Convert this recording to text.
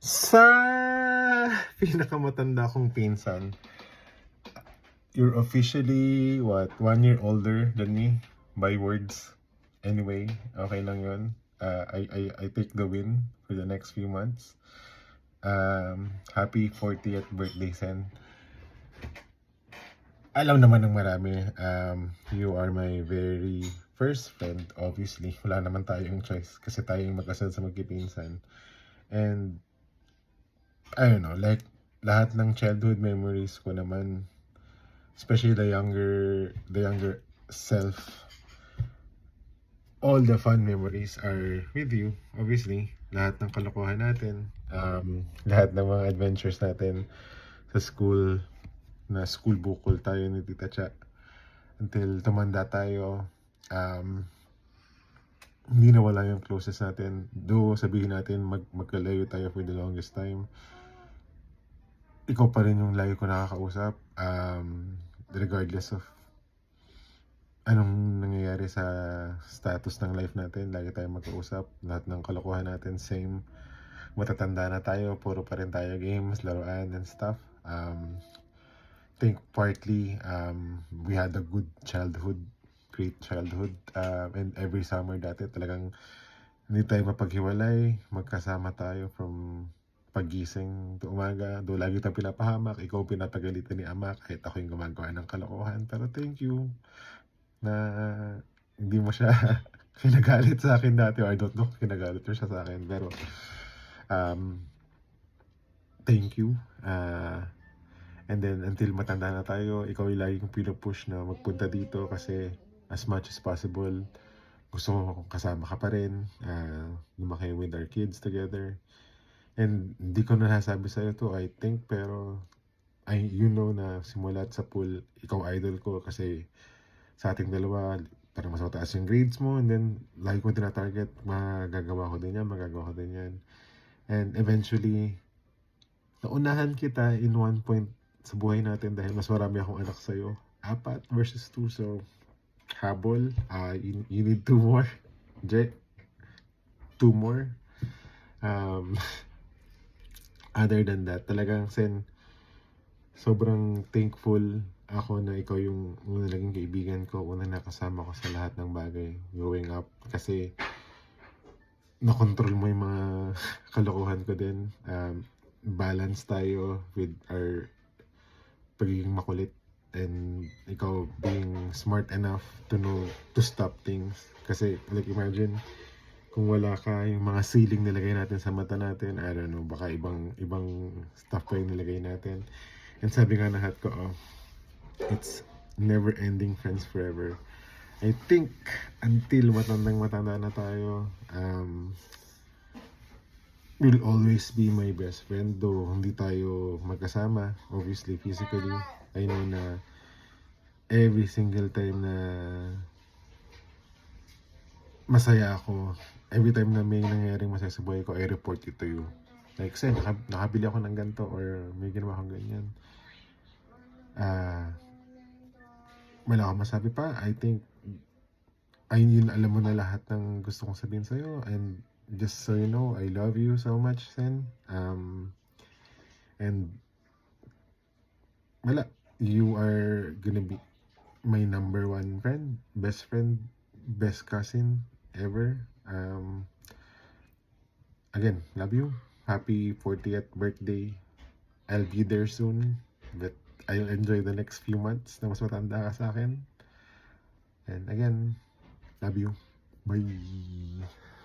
Sa pinakamatanda kong pinsan, you're officially, what, 1 year older than me by words. Anyway, okay lang yun. I take the win for the next few months. Happy 40th birthday, Sen. Alam naman ng marami, you are my very first friend, obviously. Wala naman tayong choice kasi tayong magkasal sa magkipinsan. And, I don't know, like, lahat ng childhood memories ko naman, especially the younger self, all the fun memories are with you, obviously. Lahat ng kalokohan natin, lahat ng mga adventures natin sa school, na school bukol tayo ni Tita Cha until tumanda tayo. Hindi nawala yung closest natin, though sabihin natin magkalayo tayo for the longest time. Ikaw pa rin yung lagi ko nakakausap, regardless of anong nangyayari sa status ng life natin. Lagi tayong magkausap, lahat ng kalokohan natin same. Matatanda na tayo, puro pa rin tayo games, laruan and stuff. Think partly we had a good childhood, great childhood, and every summer dati talagang hindi tayo mapaghiwalay, magkasama tayo from pagising to umaga. Do lagi tayong pinapahamak, ikaw pinapagalitan ni ama kahit ako yung gumagawa ng kalokohan. Pero thank you na hindi mo siya kinagalit sa akin dati, or I don't know kinagalit mo siya sa akin, pero thank you. And then until matanda na tayo, ikaw yung lagi kong pinupush na magpunta dito kasi as much as possible gusto ko kasama ka pa rin, lumaki with our kids together. And hindi ko na nasasabi sa'yo to, I think, pero you know na simula sa pool, ikaw idol ko kasi sa ating dalawa, parang mas mataas yung grades mo, and then lagi ko tina-target, magagawa ko din yan. And eventually, naunahan kita in one point sa buhay natin dahil mas marami akong anak sa'yo. 4 versus 2, so habol. You need 2 more. 2 more. Other than that, talagang Sen, sobrang thankful ako na ikaw yung una naging kaibigan ko, una nakasama ko sa lahat ng bagay growing up, kasi nakontrol mo yung mga kalokohan ko din. Balance tayo with our pagiging makulit, and ikaw being smart enough to know to stop things. Kasi like imagine kung wala ka, yung mga ceiling nilagay natin sa mata natin, I don't know, baka ibang stuff pa yung nilagay natin. And sabi nga ng hat ko, it's never ending friends forever. I think until matanda na tayo, will always be my best friend, though hindi tayo magkasama obviously physically. I know na every single time na masaya ako, every time na may nangyayaring masaya sa buhay ko, I report it to you. Like, say, nakabili ako ng ganito, or may ginawa akong ganyan. Wala akong masabi pa. I think yun, alam mo na lahat ng gusto kong sabihin sa'yo. And just so you know, I love you so much, Sen. And wala, you are gonna be my number 1 friend, best cousin ever. Again, love you. Happy 40th birthday. I'll be there soon, but I'll enjoy the next few months na mas matanda ka sa akin. And again, love you. Bye.